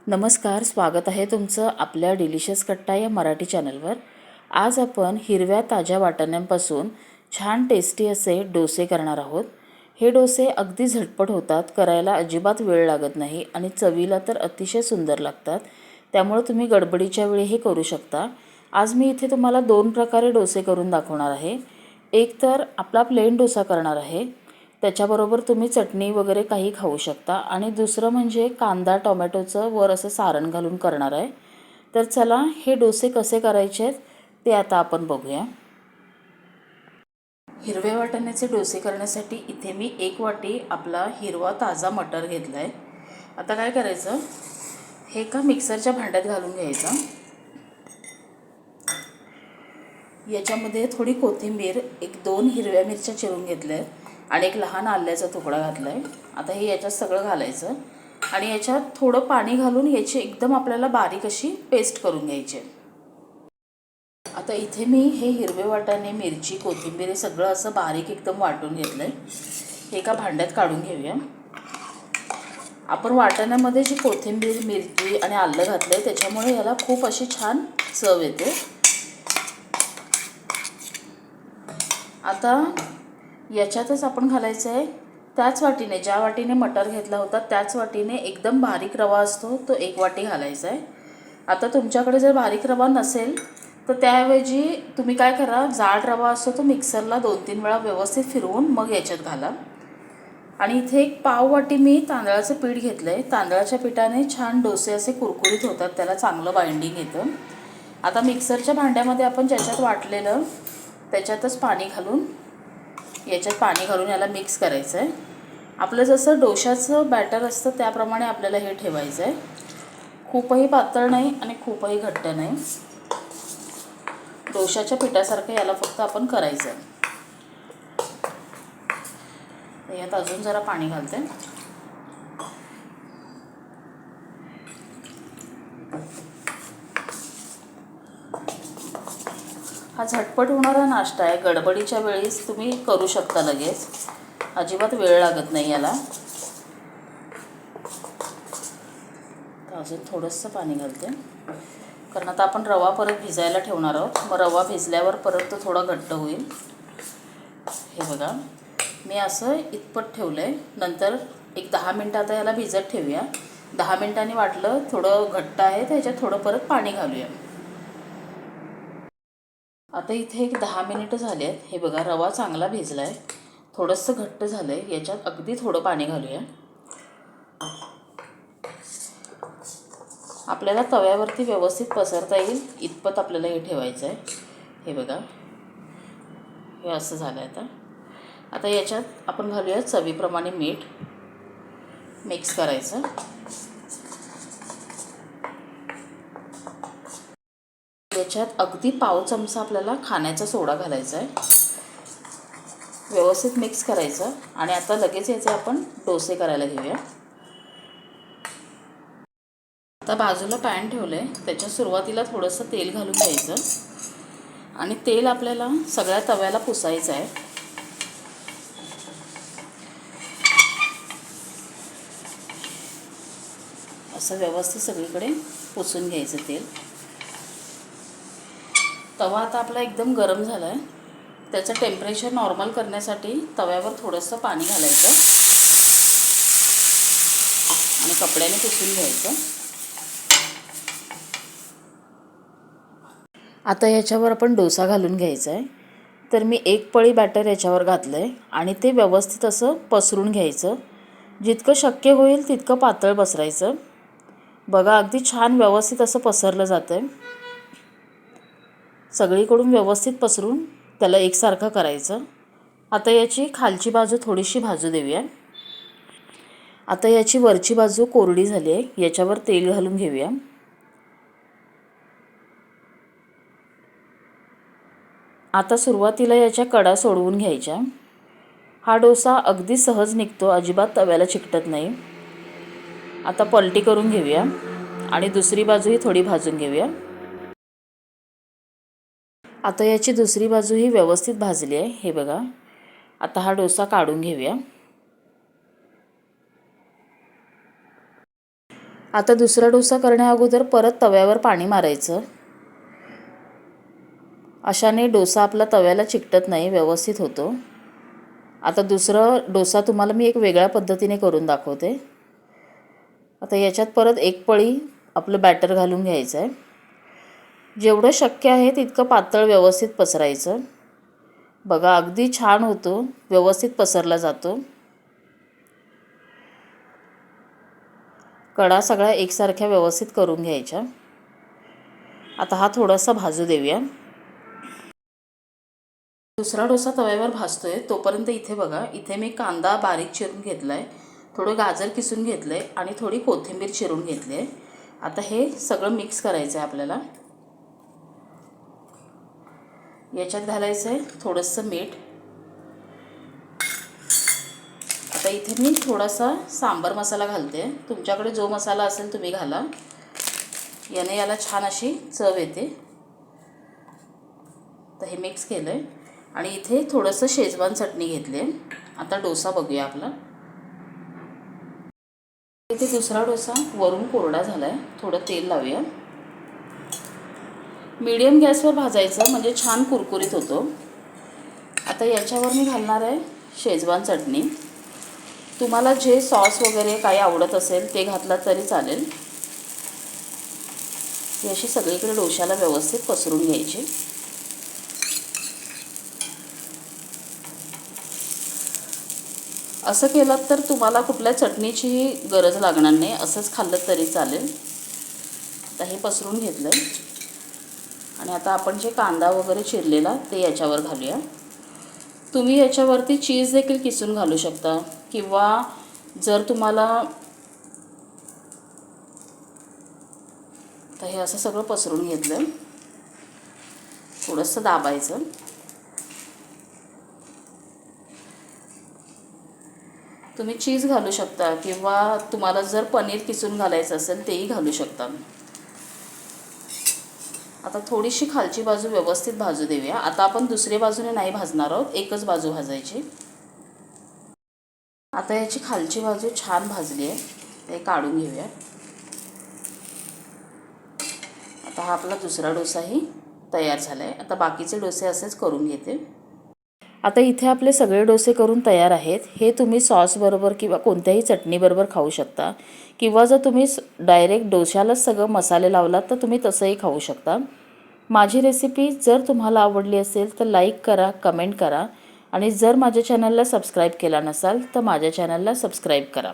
नमस्कार, स्वागत आहे तुमचं आपल्या डिलिशियस कट्टा या मराठी चॅनलवर। आज आपण हिरव्या ताज्या वाटाण्यांपासून छान टेस्टी असे डोसे करणार आहोत। हे डोसे अगदी झटपट होतात, करायला अजिबात वेळ लागत नाही आणि चवीला तर अतिशय सुंदर लागतात। त्यामुळे तुम्ही गडबडीच्या वेळी हे करू शकता। आज मी इथे तुम्हाला दोन प्रकारे डोसे करून दाखवणार आहे। एक तर आपला प्लेन डोसा करणार आहे, त्याच्याबरोबर तुम्ही चटणी वगैरे काही खाऊ शकता, आणि दुसरं म्हणजे कांदा टोमॅटोचं वर असं सारण घालून करणार आहे। तर चला हे डोसे कसे करायचे ते आता आपण बघूया। हिरव्या वाटाण्याचे डोसे करण्यासाठी इथे मी 1 वाटी आपला हिरवा ताजा मटर घेतला आहे। आता काय करायचं, हे का मिक्सरच्या भांड्यात घालून घ्यायचं। याच्यामध्ये थोडी कोथिंबीर, 1-2 हिरव्या मिरच्या चिरून घेतल्या आणि एक लहान आल्याचा तुकडा घातला आहे। आता हे याच्यात सगळं घालायचं आणि याच्यात थोडं पाणी घालून याची एकदम आपल्याला बारीक अशी पेस्ट करून घ्यायची। आता इथे मी हे हिरवे वाटाणे, मिरची, कोथिंबीर हे सगळं असं बारीक एकदम वाटून घेतलं आहे। हे एका भांड्यात काढून घेऊया। आपण वाटाण्यामध्ये जी कोथिंबीर, मिरची आणि आलं घातलं आहे त्याच्यामुळे याला खूप अशी छान चव येते। आता याच्यातच आपण घालायचं आहे त्याच वाटीने, ज्या वाटीने मटर घेतला होता त्याच वाटीने एकदम बारीक रवा असतो तो 1 वाटी घालायचा आहे। आता तुमच्याकडे जर बारीक रवा नसेल तर त्याऐवजी तुम्ही काय करा, जाड रवा असतो तो मिक्सरला 2-3 वेळा व्यवस्थित फिरवून मग याच्यात घाला। आणि इथे 1 पाव वाटी मी तांदळाचं पीठ घेतलं आहे। तांदळाच्या पिठाने छान डोसे असे कुरकुरीत होतात, त्याला चांगलं बाइंडिंग येतं। आता मिक्सरच्या भांड्यामध्ये आपण ज्याच्यात वाटलेलं त्याच्यातच पाणी घालून, याच्यात पाणी घालून याला मिक्स करायचं आहे। आपलं जसं डोशाचं बॅटर असतं त्याप्रमाणे आपल्याला हे ठेवायचं आहे। खूपही पातळ नाही आणि खूपही घट्ट नाही, डोशाच्या पिठासारखं याला फक्त आपण करायचं आहे। यात अजून जरा पाणी घालते। हा झटपट होणारा नाश्ता आहे, गडबडीच्या वेळीच तुम्ही करू शकता लगेच, अजिबात वेळ लागत नाही याला। अजून थोडंसं पाणी घालते, कारण आता आपण रवा परत भिजायला ठेवणार आहोत। मग रवा भिजल्यावर परत तो थोडा घट्ट होईल। हे बघा, मी असं इतपत ठेवलं आहे। नंतर एक 10 मिनटं आता याला भिजत ठेवूया। 10 मिनटांनी वाटलं थोडं घट्ट आहे तर याच्यात थोडं परत पाणी घालूया। आता इथे एक 10 मिनिटं झाले आहेत। हे बघा, रवा चांगला भिजला आहे, थोडंसं घट्ट झालं आहे। याच्यात अगदी थोडं पाणी घालूया। आपल्याला तव्यावरती व्यवस्थित पसरता येईल इतपत आपल्याला हे ठेवायचं आहे। हे बघा, हे असं झालं आहे। आता याच्यात आपण घालूया चवीप्रमाणे मीठ, मिक्स करायचं। याच्यात अगदी पाव चमचा आपल्याला खाण्याचा सोडा घालायचा आहे। व्यवस्थित मिक्स करायचं आणि आता लगेच याचे आपण डोसे करायला घेऊया। आता बाजूला पॅन ठेवलं आहे, त्याच्या सुरुवातीला थोडंसं तेल घालून घ्यायचं आणि तेल आपल्याला सगळ्या तव्याला पुसायचं आहे। असं व्यवस्थित सगळीकडे पुसून घ्यायचं तेल। तवा आता आपला एकदम गरम झाला आहे, त्याचं टेम्परेचर नॉर्मल करण्यासाठी तव्यावर थोडंसं पाणी घालायचं आणि कपड्याने पुसून घ्यायचं। आता याच्यावर आपण डोसा घालून घ्यायचा आहे। तर मी 1 पळी बॅटर याच्यावर घातलं आहे आणि ते व्यवस्थित असं पसरून घ्यायचं। जितकं शक्य होईल तितकं पातळ पसरायचं। बघा, अगदी छान व्यवस्थित असं पसरलं जातं आहे। सगळीकडून व्यवस्थित पसरून त्याला एकसारखं करायचं। आता याची खालची बाजू थोडीशी भाजू देऊया। आता याची वरची बाजू कोरडी झाली आहे, याच्यावर तेल घालून घेऊया। आता सुरुवातीला याच्या कडा सोडवून घ्यायच्या। हा डोसा अगदी सहज निघतो, अजिबात तव्याला चिकटत नाही। आता पलटी करून घेऊया आणि दुसरी बाजूही थोडी भाजून घेऊया। आता याची दुसरी बाजूही व्यवस्थित भाजली आहे। हे बघा, आता हा डोसा काढून घेऊया। आता दुसरा डोसा करण्या अगोदर परत तव्यावर पाणी मारायचं. अशाने डोसा आपला तव्याला चिकटत नाही, व्यवस्थित होतो. आता दुसरा डोसा तुम्हाला मी एक वेगळ्या पद्धतीने करून दाखवते. आता याच्यात परत एक पळी आपलं बॅटर घालून घ्यायचं आहे. जेवढं शक्य आहे तितकं पातळ व्यवस्थित पसरायचं. बघा अगदी छान होतो, व्यवस्थित पसरला जातो. कडा सगळ्या एकसारख्या व्यवस्थित करून घ्यायच्या. आता हा थोडासा भाजू देऊया. दुसरा डोसा तव्यावर भाजतोय तोपर्यंत इथे बघा, इथे मी कांदा बारीक चिरून घेतला आहे, थोडं गाजर किसून घेतलं आहे आणि थोडी कोथिंबीर चिरून घेतली आहे. आता हे सगळं मिक्स करायचं आहे आपल्याला. याच्यात घालायचं आहे थोडंसं मीठ. आता इथे मी थोडासा सांबार मसाला घालते. तुमच्याकडे जो मसाला असेल तुम्ही घाला. याने याला छान अशी चव येते. तर हे मिक्स केलं आहे आणि इथे थोडंसं शेजवान चटणी घेतली आहे. आता डोसा बघूया आपला. इथे दुसरा डोसा वरून कोरडा झाला आहे. थोडं तेल लावूया. मीडियम गॅसवर भाजायचं म्हणजे छान कुरकुरीत होतो. आता याच्यावर मी घालणार आहे शेजवान चटणी. तुम्हाला जे सॉस वगैरे काही आवडत असेल ते घातला तरी चालेल. ही अशी सगळीकडे डोशाला व्यवस्थित पसरून घ्यायची. असं केलं तर तुम्हाला कुठल्या चटणीचीही गरज लागणार नाही, असंच खाल्लं तरी चालेल. आता हे पसरून घेतलं आणि आता आपण जे कांदा वगैरे चिरलेला ते याच्यावर घालूया. तुम्ही याच्यावरती चीज देखील किसून घालू शकता किंवा जर तुम्हाला, तर हे असं सगळं पसरून घेतलं. थोडंसं दाबायचं. तुम्ही चीज घालू शकता किंवा तुम्हाला जर पनीर किसून घालायचं असेल तेही घालू शकता. आता थोडीशी खालची बाजू व्यवस्थित भाजू देऊया. आता आपण दुसरी बाजूने नाही भाजणार आहोत, एकच बाजू भाजायची. आता याची खालची बाजू छान भाजली आहे, ते काढून घेऊया. आता हा आपला दुसरा डोसाही तयार झाला आहे. आता बाकीचे डोसे असेच करून घेते. आता इथे आपले सगळे डोसे करून तयार आहेत. हे तुम्ही सॉसबरोबर किंवा कोणत्याही चटणीबरोबर खाऊ शकता किंवा जर तुम्ही डायरेक्ट डोशालाच सगळं मसाले लावलात तर तुम्ही तसंही खाऊ शकता. माझी रेसिपी जर तुम्हाला आवडली असेल तर लाईक करा, कमेंट करा आणि जर माझ्या चॅनलला सबस्क्राईब केला नसाल तर माझ्या चॅनलला सबस्क्राईब करा.